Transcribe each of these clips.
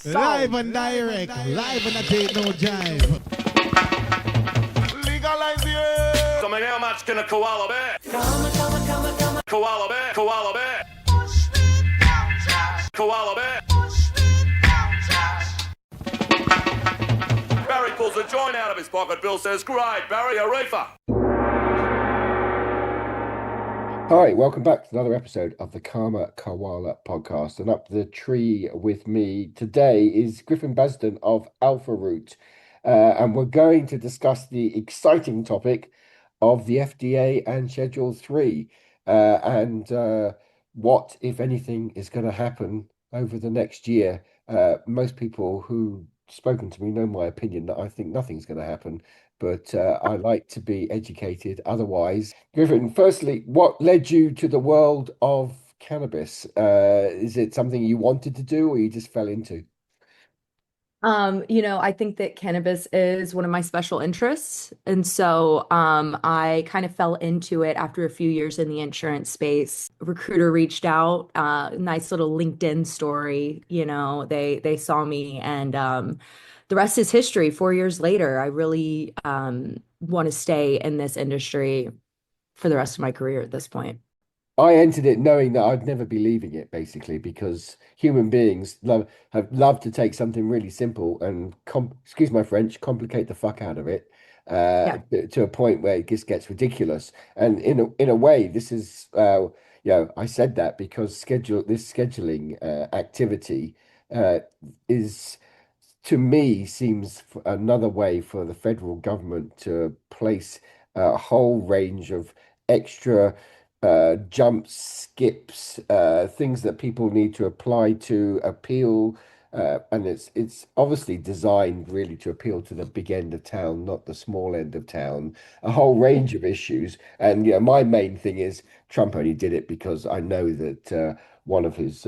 Live and direct, live and I take no jive. Legalize it. So how much can a koala bear? Koala bear, koala bear. Koala bear. Barry pulls a joint out of his pocket. Bill says, "Great, Barry, a reefer." Hi, welcome back to another episode of the Koala podcast. And up the tree with me today is Griffin Basden of Alpha Root. And we're going to discuss the exciting topic of the FDA and Schedule 3 and what, if anything, is going to happen over the next year. Most people who've spoken to me know my opinion that I think nothing's going to happen. But I like to be educated otherwise. Griffin, firstly, what led you to the world of cannabis? Is it something you wanted to do or you just fell into? I think that cannabis is one of my special interests. And so I kind of fell into it after a few years in the insurance space. A recruiter reached out, nice little LinkedIn story, they saw me and the rest is history. 4 years later, I really want to stay in this industry for the rest of my career at this point. I entered it knowing that I'd never be leaving it, basically, because human beings have loved to take something really simple and excuse my French, complicate the fuck out of it Yeah, to a point where it just gets ridiculous. And in a way, this is I said that because this scheduling activity uh, is to me seems another way for the federal government to place a whole range of extra jumps, skips, things that people need to apply to appeal. And it's obviously designed really to appeal to the big end of town, not the small end of town. A whole range of issues. And my main thing is Trump only did it because I know that one of his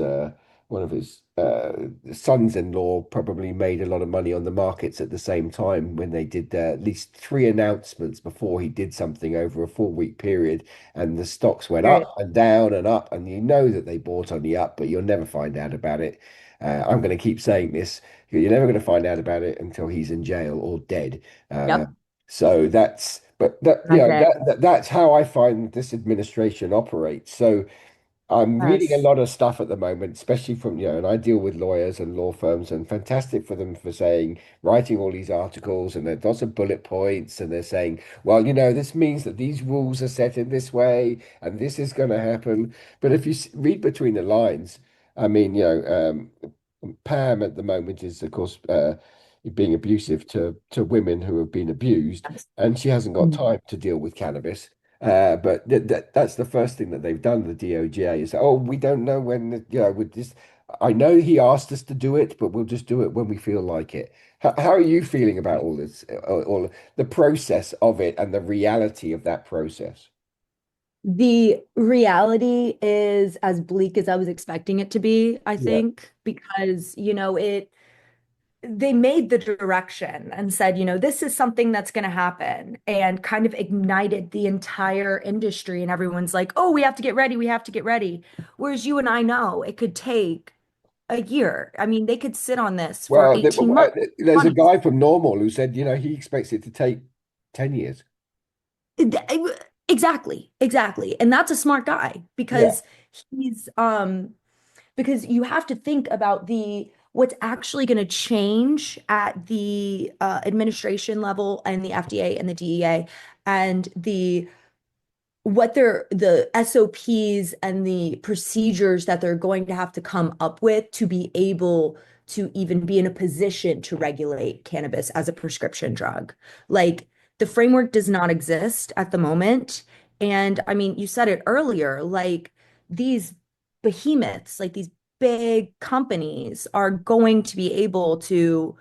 sons-in-law probably made a lot of money on the markets at the same time when they did at least three announcements before he did something over a 4-week period, and the stocks went right. up, and you know that they bought on the up, but you'll never find out about it. I'm going to keep saying this. You're never going to find out about it until he's in jail or dead. Uh, Yep. so That's it. that's how I find this administration operates. So I'm reading a Yes. lot of stuff at the moment, especially from, and I deal with lawyers and law firms, and fantastic for them for saying, writing all these articles, and there's lots of bullet points, and they're saying, well, this means that these rules are set in this way, and this is going to happen. But if you read between the lines, I mean, Pam at the moment is, of course, being abusive to women who have been abused, Yes. and she hasn't got Mhm. time to deal with cannabis. But that's the first thing that they've done, the DOJ, is, oh, we don't know when, we just, I know he asked us to do it, but we'll just do it when we feel like it. How are you feeling about all this, all the process of it and the reality of that process? The reality is as bleak as I was expecting it to be, I Yeah. think, because, they made the direction and said, this is something that's going to happen and kind of ignited the entire industry. And everyone's like, oh, we have to get ready. We have to get ready. Whereas you and I know it could take a year. I mean, they could sit on this for Well, 18 months, there's a 20. guy from Normal who said, he expects it to take 10 years. Exactly, exactly. And that's a smart guy Yeah. he's because you have to think about the what's actually going to change at the administration level and the FDA and the DEA and the SOPs and the procedures that they're going to have to come up with to be able to even be in a position to regulate cannabis as a prescription drug. Like the framework does not exist at the moment. And I mean, you said it earlier, like these behemoths, like these big companies are going to be able to,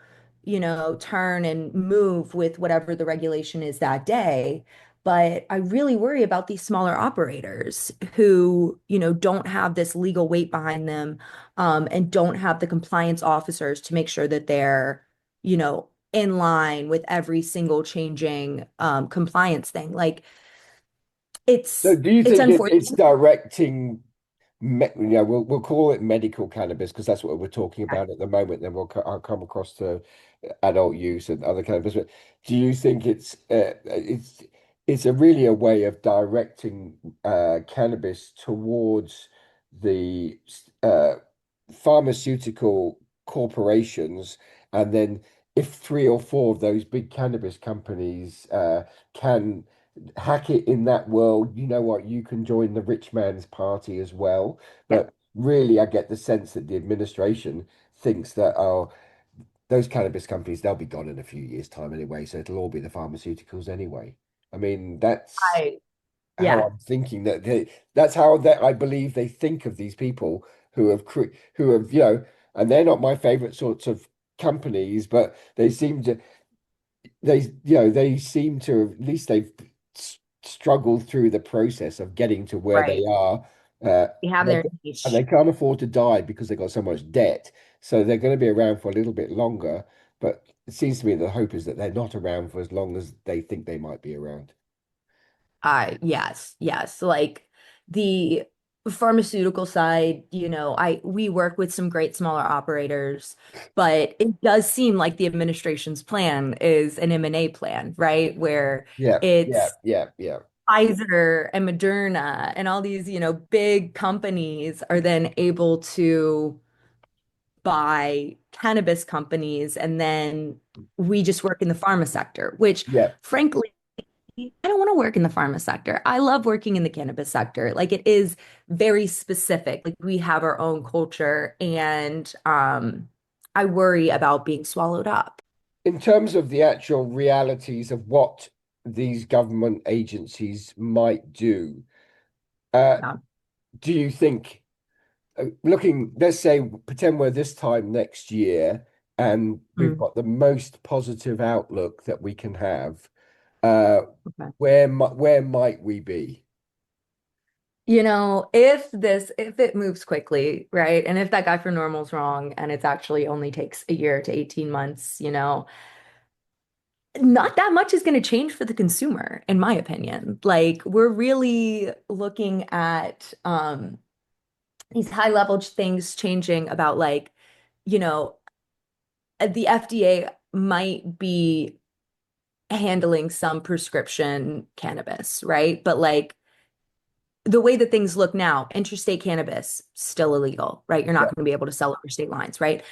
turn and move with whatever the regulation is that day. But I really worry about these smaller operators who, don't have this legal weight behind them, and don't have the compliance officers to make sure that they're, in line with every single changing compliance thing. Like So it's do you it's think it's unfortunate. directing we'll call it medical cannabis because that's what we're talking Okay. about at the moment. Then I'll come across to adult use and other cannabis. But do you think it's a really a way of directing cannabis towards the pharmaceutical corporations, and then if three or four of those big cannabis companies can hack it in that world, you know what, you can join the rich man's party as well. Yeah. But really, I get the sense that the administration thinks that, oh, those cannabis companies, they'll be gone in a few years' time anyway, so it'll all be the pharmaceuticals anyway. I mean, that's I how yeah. I'm thinking that's how that I believe they think of these people who have, and they're not my favorite sorts of companies, but they seem to have, at least they've struggled through the process of getting to where they Right. are. Uh, They have they, their and they niche. can't afford to die because they've got so much debt. So they're going to be around for a little bit longer. But it seems to me the hope is that they're not around for as long as they think they might be around. Yes, yes. Like the pharmaceutical side, we work with some great smaller operators, but it does seem like the administration's plan is an M&A plan, right? Where Yeah, yeah, it's yeah, yeah, Pfizer and Moderna and all these, big companies are then able to buy cannabis companies, and then we just work in the pharma sector, which yeah. frankly I don't want to work in the pharma sector. I love working in the cannabis sector. Like it is very specific. Like we have our own culture, and I worry about being swallowed up. In terms of the actual realities of what these government agencies might do, uh, Yeah. do you think, let's say, pretend we're this time next year and we've Mm, got the most positive outlook that we can have, uh, okay. where might we be? If it moves quickly, right? And if that guy for normal's wrong and it's actually only takes a year to 18 months, not that much is going to change for the consumer, in my opinion. Like we're really looking at these high level things changing about like, you know, the FDA might be handling some prescription cannabis, right? But like the way that things look now, interstate cannabis still illegal, right? You're not Yeah. going to be able to sell over state lines, right?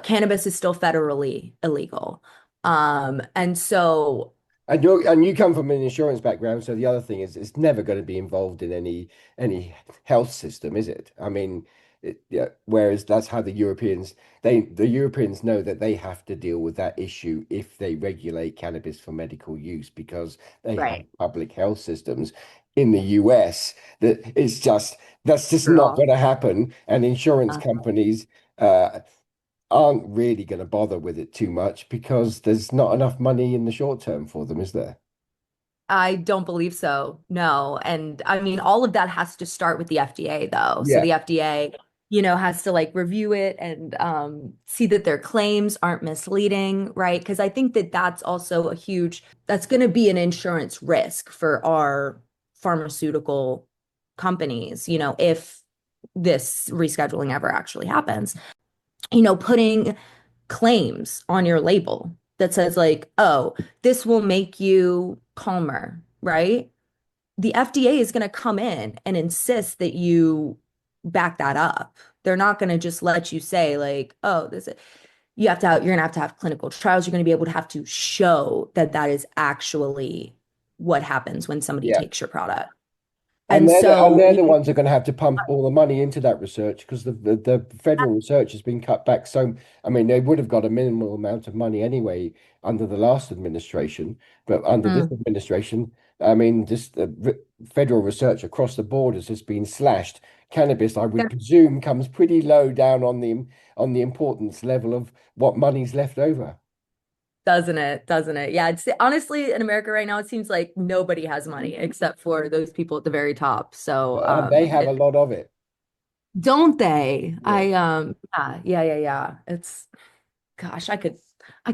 Cannabis is still federally illegal. And so And you come from an insurance background, so the other thing is it's never going to be involved in any health system, is it? I mean, yeah. Whereas that's how the Europeans know that they have to deal with that issue if they regulate cannabis for medical use because they have right, public health systems. In the US, that's just not girl. going to happen, and insurance Uh, companies uh, aren't really going to bother with it too much because there's not enough money in the short term for them, is there? I don't believe so. No. And I mean, all of that has to start with the FDA though. So Yeah. the FDA, has to like review it and see that their claims aren't misleading, right? Because I think that that's going to be an insurance risk for our pharmaceutical companies, if this rescheduling ever actually happens. Putting claims on your label that says like, oh, this will make you calmer, right? The FDA is going to come in and insist that you back that up. They're not going to just let you say like, oh, you're going to have clinical trials. You're going to be able to have to show that that is actually what happens when somebody Yeah. takes your product. And And so, they're the ones who are going to have to pump all the money into that research because the federal research has been cut back. So, I mean, they would have got a minimal amount of money anyway under the last administration, but under this mm, administration, I mean, just federal research across the board has just been slashed. Cannabis, I would presume, comes pretty low down on the importance level of what money's left over. doesn't it? Doesn't it? Yeah, it's honestly in America right now, it seems like nobody has money except for those people at the very top. So, And they have a lot of it. don't they? Yeah. Yeah. It's gosh, I could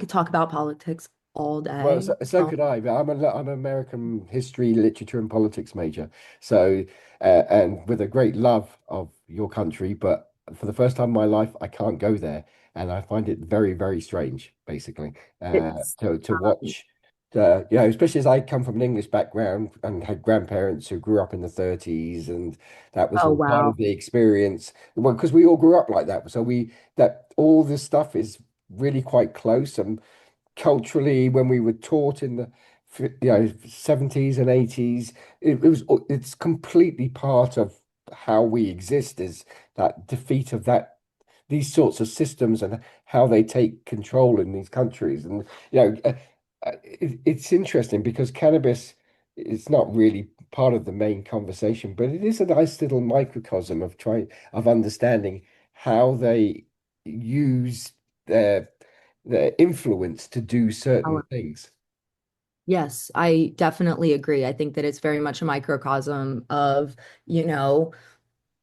talk about politics all Well, day. so could I. But I'm an American history, literature, and politics major. So, and with a great love of your country, but for the first time in my life, I can't go there, and I find it very, very strange, basically, It's to watch. Especially as I come from an English background and had grandparents who grew up in the 30s, and that was oh all part wow. of the experience. Well, because we all grew up like that, so we that all this stuff is really quite close and culturally when we were taught in the 70s and 80s it's completely part of how we exist is that defeat of that these sorts of systems and how they take control in these countries and it's interesting because cannabis is not really part of the main conversation but it is a nice little microcosm of trying of understanding how they use their influence to do certain things. Yes, I definitely agree. I think that it's very much a microcosm of, you know,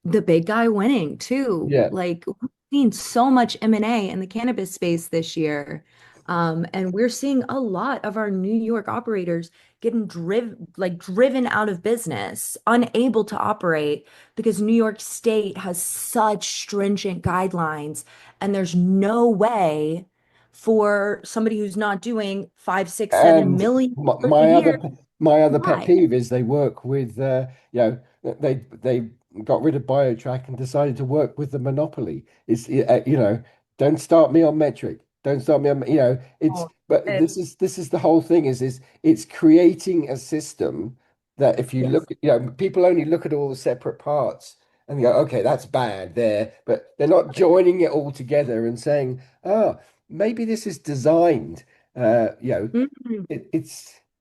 the big guy winning too. Yeah. Like we've seen so much M&A in the cannabis space this year. And we're seeing a lot of our New York operators getting driven out of business, unable to operate because New York State has such stringent guidelines, and there's no way for somebody who's not doing five, six, seven And million my, dollars a my other year my to other pet buy. peeve is they work with they got rid of BioTrack and decided to work with the monopoly. It's don't start me on metric. Don't start me on it's Oh, but it- this is the whole thing is it's creating a system that if you yes. look people only look at all the separate parts and go okay that's bad there but they're not joining it all together and saying oh maybe this is designed Mhm.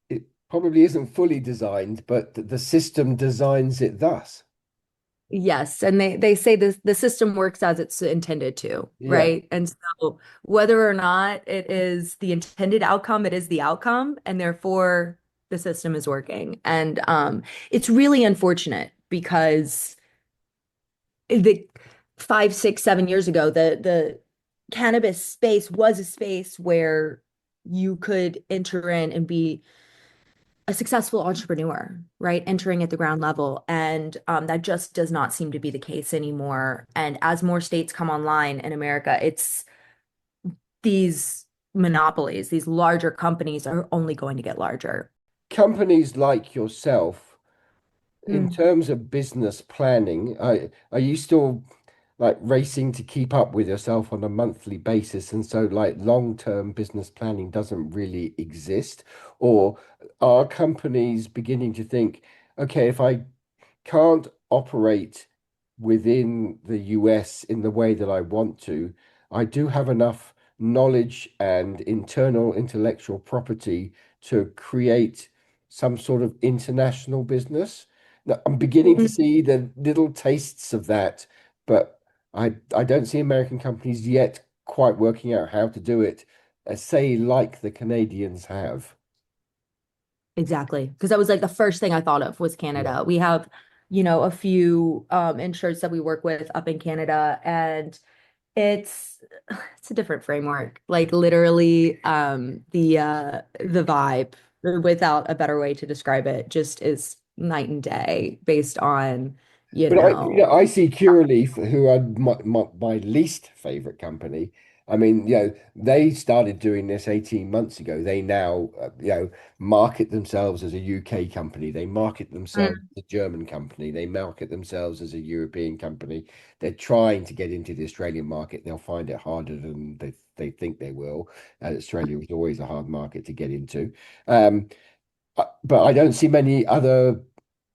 it probably isn't fully designed, but the system designs it thus. Yes, and they say this the system works as it's intended to, Yeah. right? And so whether or not it is the intended outcome, it is the outcome, and therefore the system is working. And it's really unfortunate because the 5, 6, 7 years ago, the cannabis space was a space where you could enter in and be a successful entrepreneur, right? Entering at the ground level. And that just does not seem to be the case anymore. And as more states come online in America, it's these monopolies, these larger companies are only going to get larger. Companies like yourself, in Mm. terms of business planning, are you still like racing to keep up with yourself on a monthly basis? And so like long-term business planning doesn't really exist? Or are companies beginning to think, okay, if I can't operate within the US in the way that I want to, I do have enough knowledge and internal intellectual property to create some sort of international business. Now, I'm beginning to see the little tastes of that, but I don't see American companies yet quite working out how to do it, say like the Canadians have. Exactly. Because that was like the first thing I thought of was Yeah. Canada. We have, a few insureds that we work with up in Canada, and it's it's a different framework. Like literally, the vibe, without a better way to describe it, just is night and day based on, you But know, I see Curaleaf, who are my least favorite company. I mean, they started doing this 18 months ago. They now, market themselves as a UK company. They market themselves Mm. as a German company. They market themselves as a European company. They're trying to get into the Australian market. They'll find it harder than they think they will. Australia is always a hard market to get into. Um, but I don't see many other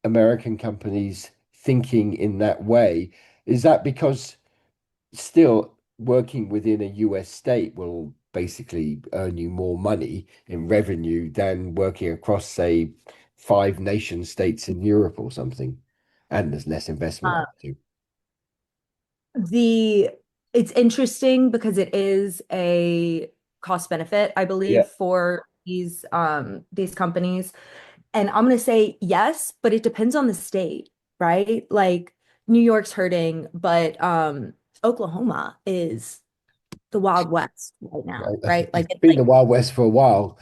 American companies thinking in that way. Is that because still working within a US state will basically earn you more money in revenue than working across, say, five nation states in Europe or something? And there's less investment Uh, too. the it's interesting because it is a cost benefit, I believe, Yeah. for these companies. And I'm going to say yes, but it depends on the state, right? Like New York's hurting, but Oklahoma is the Wild West right now, right? It's Like it's been like the Wild West for a while.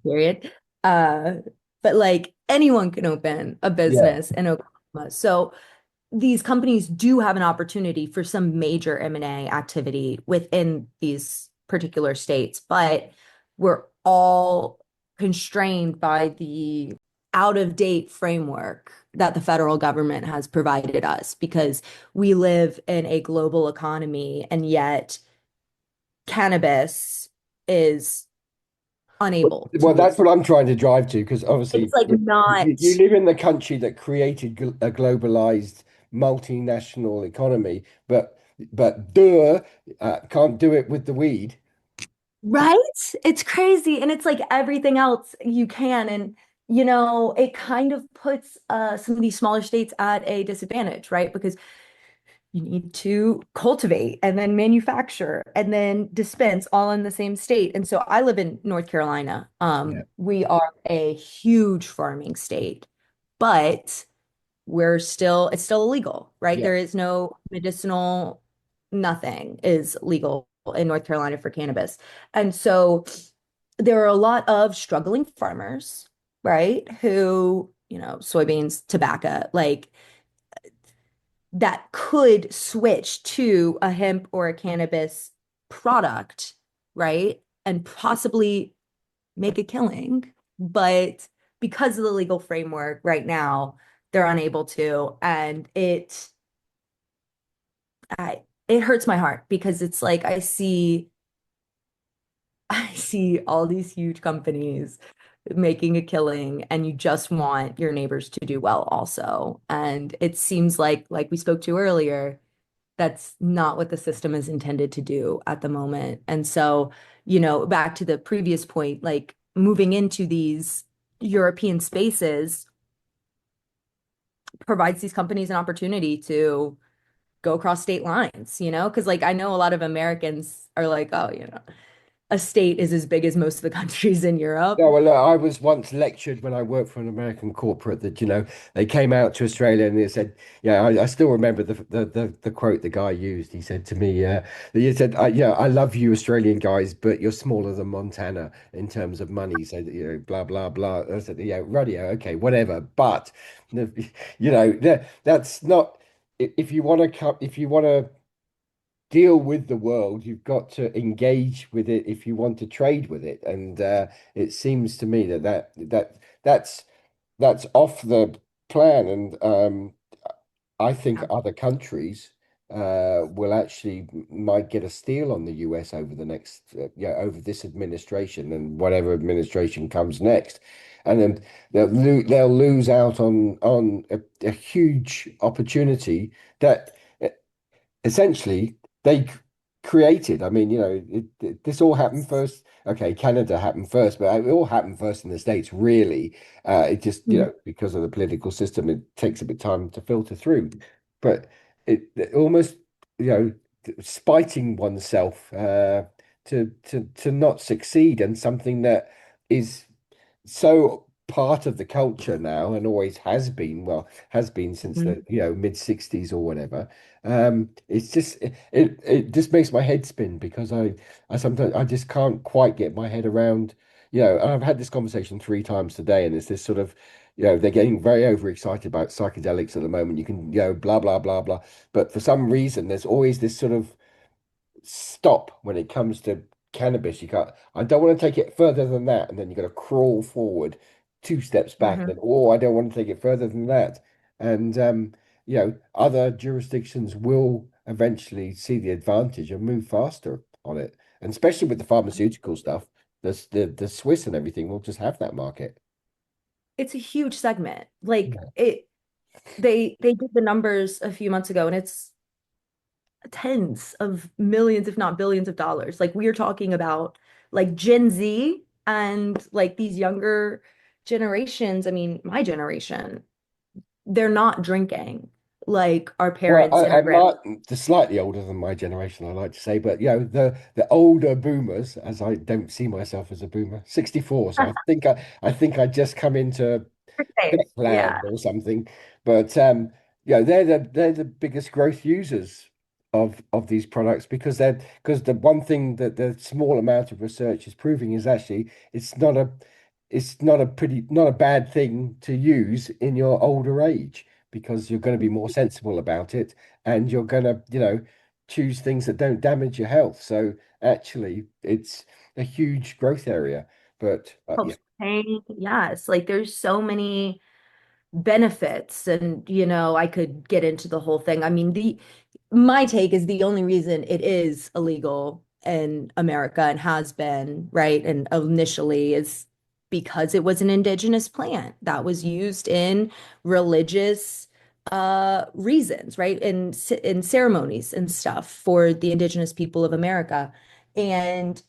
period. Uh, but like anyone can open a Yeah, business in Oklahoma. So these companies do have an opportunity for some major M&A activity within these particular states, but we're all constrained by the out of date framework that the federal government has provided us because we live in a global economy and yet cannabis is unable to well, move. that's what I'm trying to drive to because It's obviously like you not live in the country that created a globalized multinational economy, but can't do it with the weed. right. It's crazy. And it's like everything else you can. And, it kind of puts some of these smaller states at a disadvantage, right? Because you need to cultivate and then manufacture and then dispense all in the same state. And so I live in North Carolina. Yeah, We are a huge farming state, but it's still illegal, right? yeah, There is no medicinal, nothing is legal in North Carolina for cannabis. And so there are a lot of struggling farmers, right? Who, soybeans, tobacco, like that could switch to a hemp or a cannabis product, right? And possibly make a killing. But because of the legal framework right now, they're unable to. And it hurts my heart because it's like I see all these huge companies making a killing and you just want your neighbors to do well also. And it seems like we spoke to earlier, that's not what the system is intended to do at the moment. And so, back to the previous point, like moving into these European spaces provides these companies an opportunity to go across state lines, because like I know a lot of Americans are like, oh, a state is as big as most of the countries in Europe. no, well, look, I was once lectured when I worked for an American corporate that, they came out to Australia and they said, yeah, I still remember the quote the guy used. He said to me, he said, yeah, I love you Australian guys, but you're smaller than Montana in terms of money. So, blah, blah, blah. I said, yeah, radio, okay, whatever. But, that's not, if you want to come, if you want to deal with the world, you've got to engage with it if you want to trade with it. And it seems to me that's off the plan. And I think other countries will actually might get a steal on the US over the next, over this administration and whatever administration comes next. And then they'll lose out on a huge opportunity that essentially they created. I mean, this all happened first. Okay, Canada happened first, but it all happened first in the States, really. It just, Mhm. because of the political system, it takes a bit of time to filter through. But it almost, spiting oneself to not succeed and something that is so part of the culture now and always has been since the Mhm. mid 60s or whatever. It's just it just makes my head spin because I sometimes I just can't quite get my head around, and I've had this conversation 3 times today, and it's this sort of, they're getting very overexcited about psychedelics at the moment. You can, blah blah blah blah, but for some reason there's always this sort of stop when it comes to cannabis. You can't, I don't want to take it further than that. And then you got to crawl forward 2 steps back. Mhm. Then, oh, I don't want to take it further than that. And, other jurisdictions will eventually see the advantage and move faster on it. And especially with the pharmaceutical stuff, the Swiss and everything will just have that market. It's a huge segment. Like Yeah. they did the numbers a few months ago, and it's tens of millions, if not billions of dollars. Like we are talking about like Gen Z and like these younger generations. I mean, my generation, they're not drinking like our Well, parents and our I'm grand. not the slightly older than my generation, I like to say, but the older boomers, as I don't see myself as a boomer, 64. So I think I just come into tech Yeah. land or something. But they're the biggest growth users of these products because the one thing that the small amount of research is proving is actually not a bad thing to use in your older age because you're going to be more sensible about it and you're going to, choose things that don't damage your health. So actually, it's a huge growth area. But yeah, Helps pain. Yes, like there's so many benefits, and I could get into the whole thing. I mean, the my take is the only reason it is illegal in America and has been, right, and initially is because it was an indigenous plant that was used in religious reasons, right? In ceremonies and stuff for the indigenous people of America. And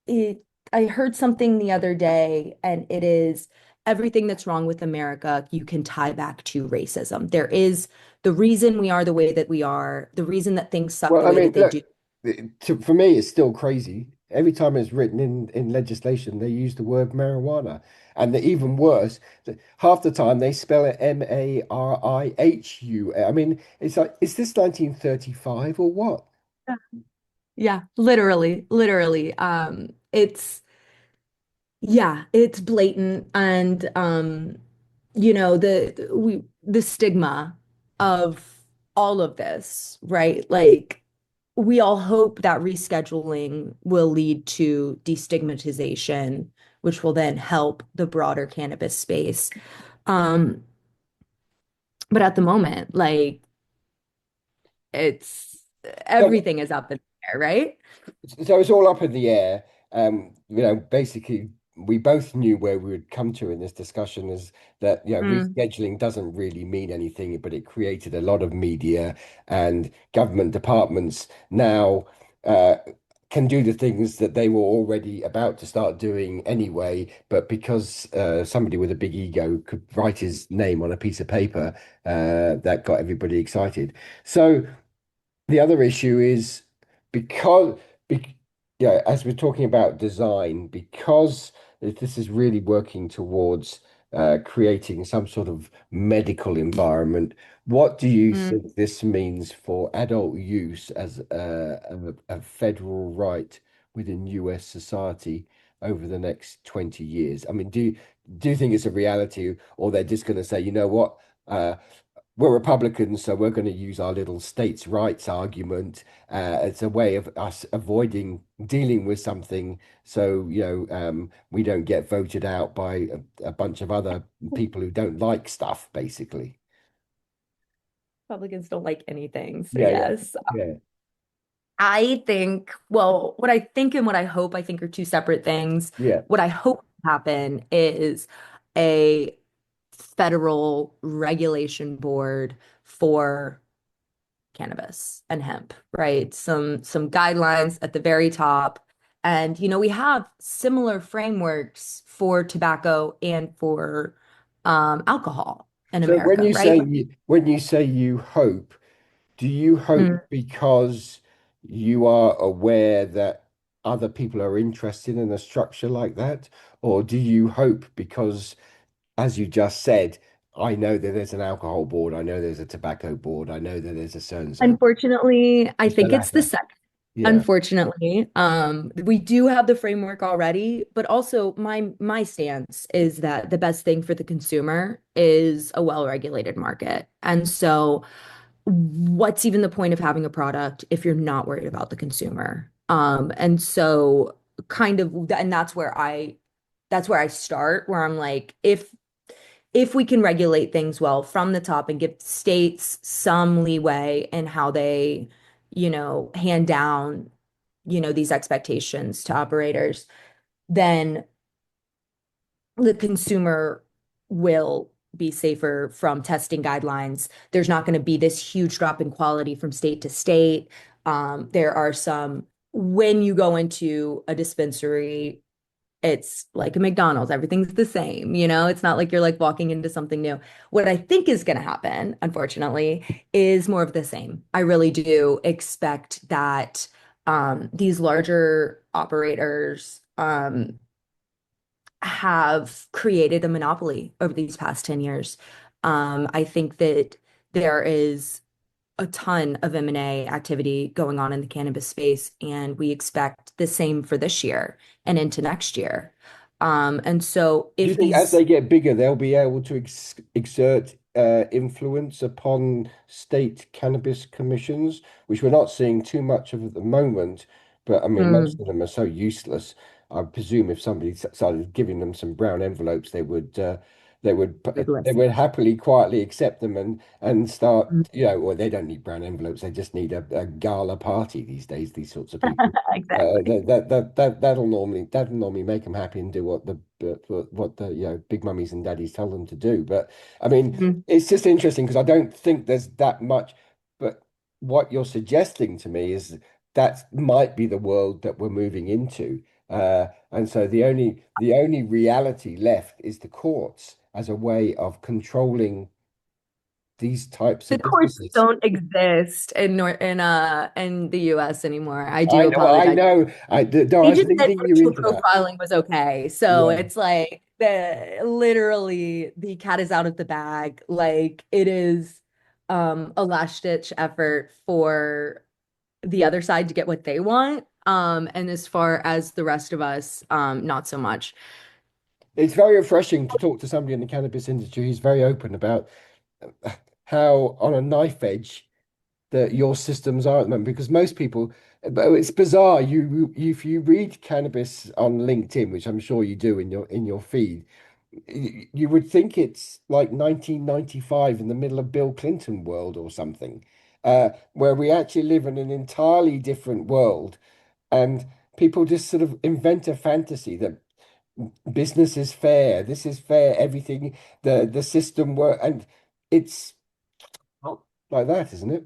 it I heard something the other day, and it is everything that's wrong with America, you can tie back to racism. There is the reason we are the way that we are, the reason that things suck well, the I way mean, that they look, do. for me, it's still crazy. Every time it's written in legislation, they use the word marijuana. And even worse, half the time they spell it Marihu. I mean, it's like, is this 1935 or what? Yeah, literally, literally. It's blatant, and the stigma of all of this, right? Like we all hope that rescheduling will lead to destigmatization, which will then help the broader cannabis space. Um, but at the moment, like it's So, everything is up in the air, right? so it's all up in the air. Basically, we both knew where we would come to in this discussion is that, Mm. rescheduling doesn't really mean anything, but it created a lot of media and government departments now uh, can do the things that they were already about to start doing anyway. But because somebody with a big ego could write his name on a piece of paper, that got everybody excited. So, the other issue is because, be, yeah, as we're talking about design, because this is really working towards creating some sort of medical environment, what do you Mm. think this means for adult use as a federal right within US society over the next 20 years? I mean, do you think it's a reality, or they're just going to say, you know what? We're Republicans, so we're going to use our little states' rights argument as a way of us avoiding dealing with something, so we don't get voted out by a bunch of other people who don't like stuff, basically. Republicans don't like anything, so Yeah, yeah, yes. yeah, I think, well, what I think and what I hope, I think are two separate things. yeah. What I hope will happen is a federal regulation board for cannabis and hemp, right? Some guidelines at the very top. And we have similar frameworks for tobacco and for alcohol in So America, right? when you say you hope, do you hope Mm. because you are aware that other people are interested in a structure like that, or do you hope because, as you just said, I know that there's an alcohol board, I know there's a tobacco board, I know that there's a so and so. Unfortunately, I It's the think it's the latter. second. Yeah. Unfortunately, we do have the framework already, but also my stance is that the best thing for the consumer is a well-regulated market. And so, what's even the point of having a product if you're not worried about the consumer? And so, kind of, and that's where I start, where I'm like, if we can regulate things well from the top and give states some leeway in how they, hand down, these expectations to operators, then the consumer will be safer from testing guidelines. There's not going to be this huge drop in quality from state to state. There are when you go into a dispensary, it's like a McDonald's. Everything's the same, It's not like you're like walking into something new. What I think is going to happen, unfortunately, is more of the same. I really do expect that these larger operators have created a monopoly over these past 10 years. I think that there is a ton of M&A activity going on in the cannabis space, and we expect the same for this year and into next year. And so Do you if think as these they get bigger, they'll be able to exert influence upon state cannabis commissions, which we're not seeing too much of at the moment? But I mean, most Hmm, of them are so useless. I presume if somebody started giving them some brown envelopes, they Douglas. would happily, quietly accept them and start. Well, they don't need brown envelopes; they just need a gala party these days. These sorts of people. Exactly. That'll normally make them happy and do what the big mummies and daddies tell them to do. But I mean, Mhm. it's just interesting because I don't think there's that much. But what you're suggesting to me is that might be the world that we're moving into. And so the only reality left is the courts as a way of controlling these types The of courts businesses. don't exist in the US anymore. I I do know, I apologize. know. No, I They was just said leading you sexual into that. profiling was okay. So Yeah. it's like the literally the cat is out of the bag. Like it is a last ditch effort for the other side to get what they want. And as far as the rest of us, not so much. It's very refreshing to talk to somebody in the cannabis industry who's very open about how on a knife edge that your systems are at the moment. Because most people, but it's bizarre. If you read cannabis on LinkedIn, which I'm sure you do in your feed, you would think it's like 1995 in the middle of Bill Clinton world or something, where we actually live in an entirely different world, and people just sort of invent a fantasy that business is fair, this is fair, everything, the system work, and it's not like that, isn't it?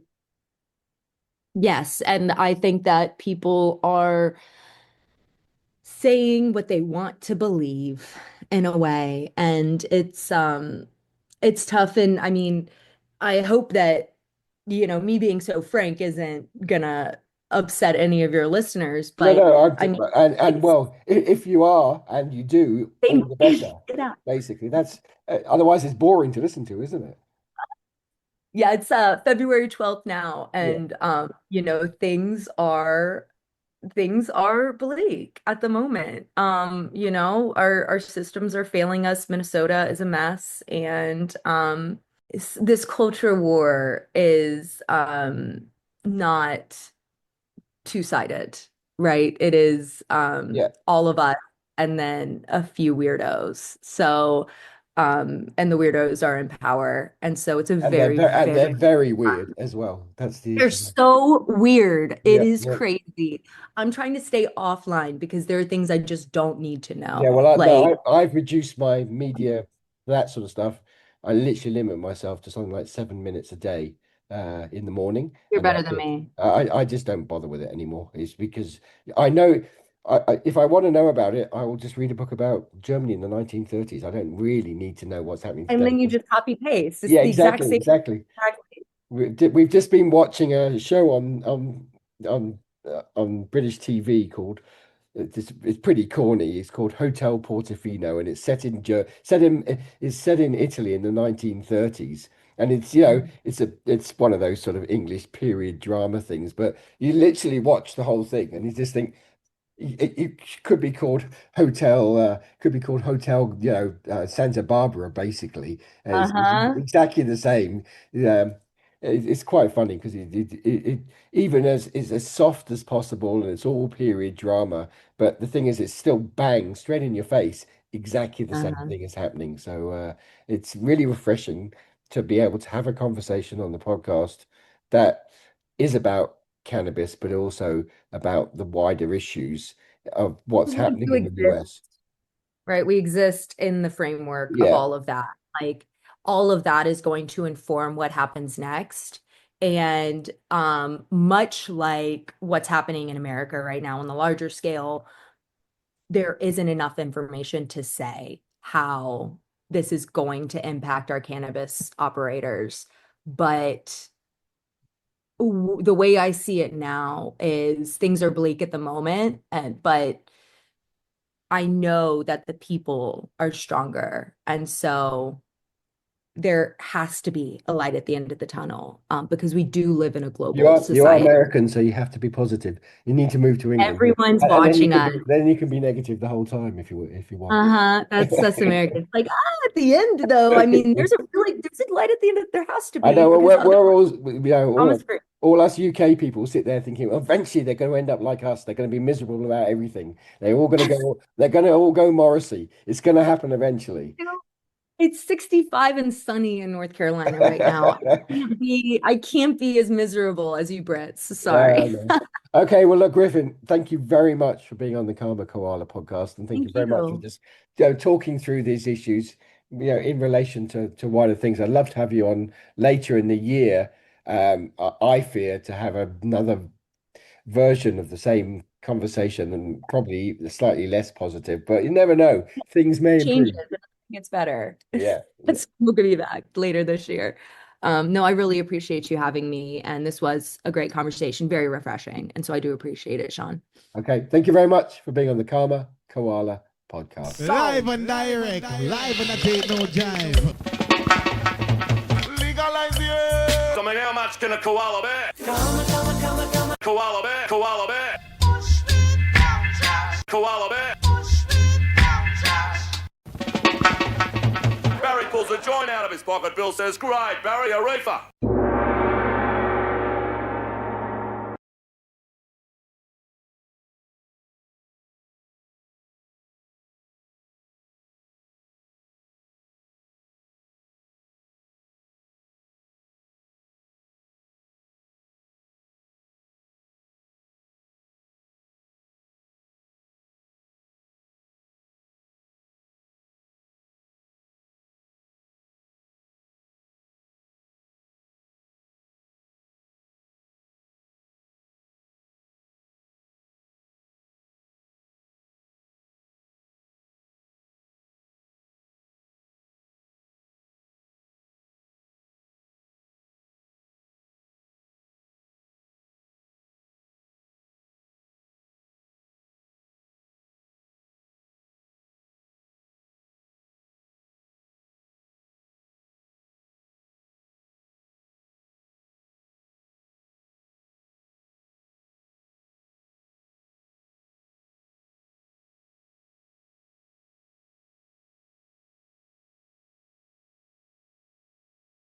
Yes, and I think that people are saying what they want to believe in a way, and it's tough. And I mean, I hope that, me being so frank isn't gonna upset any of your listeners, No, but no, I mean, and it's well, if you are and you do, they all the need to better. get out. Basically, that's otherwise it's boring to listen to, isn't it? Yeah, it's February 12th now, Yeah, and things are bleak at the moment. Our systems are failing us. Minnesota is a mess, and this culture war is not two-sided, right? It is yeah, all of us and then a few weirdos. So and the weirdos are in power, and so it's a and they're very, very and they're very very weird as well. That's the they're issue. so weird. It Yeah, is yeah. crazy. I'm trying to stay offline because there are things I just don't need to Yeah, know. well, no, Like, I've reduced my media, that sort of stuff. I literally limit myself to something like 7 minutes a day in the morning, you're and better that's than it. me. I just don't bother with it anymore. It's because I know if I want to know about it, I will just read a book about Germany in the 1930s. I don't really need to know what's happening And today. then you just copy paste. It's Yeah, the exact exactly, same. exactly. Exactly. We've just been watching a show on British TV called it's pretty corny. It's called Hotel Portofino, and it's set in Italy in the 1930s. And it's one of those sort of English period drama things. But you literally watch the whole thing, and you just think it could be called Hotel Santa Barbara, basically. It's Uh-huh. exactly the same. Um, it's quite funny because even as it's as soft as possible and it's all period drama, but the thing is it's still bang straight in your face, exactly the same Uh-huh. thing is happening. So it's really refreshing to be able to have a conversation on the podcast that is about cannabis, but also about the wider issues of what's We happening do in the exist, US. right? We exist in the framework of Yeah, all of that. Like all of that is going to inform what happens next. And much like what's happening in America right now on the larger scale, there isn't enough information to say how this is going to impact our cannabis operators. But the way I see it now is things are bleak at the moment, but I know that the people are stronger. And so there has to be a light at the end of the tunnel, because we do live in a You global are society. American, so you have to be positive. You need to move to England. Everyone's And then you watching can us. then you can be negative the whole time if you want. Uh-huh. That's American. Like, at the end though, I mean, there's a light at the end of, there has to I be, know because we're all, you know, promise for all us UK people sit there thinking, well, eventually they're going to end up like us. They're going to be miserable about everything. They're going to all go Morrissey. It's going to happen eventually. it's 65 and sunny in North Carolina right now. I can't be as miserable as you Brits. Sorry. No. Okay, well, look, Griffin, thank you very much for being on the Karma Koala podcast, and thank you Thank very much for you. just talking through these issues, in relation to wider things. I'd love to have you on later in the year. I fear to have another version of the same conversation, and probably slightly less positive, but you never know. Things may Changes. improve. It gets better. Yeah. It's we're gonna be back later this year. No, I really appreciate you having me, and this was a great conversation, very refreshing. And so I do appreciate it, Sean. Okay. Thank you very much for being on the Karma Koala podcast. Live and direct, live and I take no jive. Legalize it. So, how much can a koala bear? Koala bear, koala bear. Koala bear. Barry pulls a joint out of his pocket. Bill says, great, Barry, a reefer.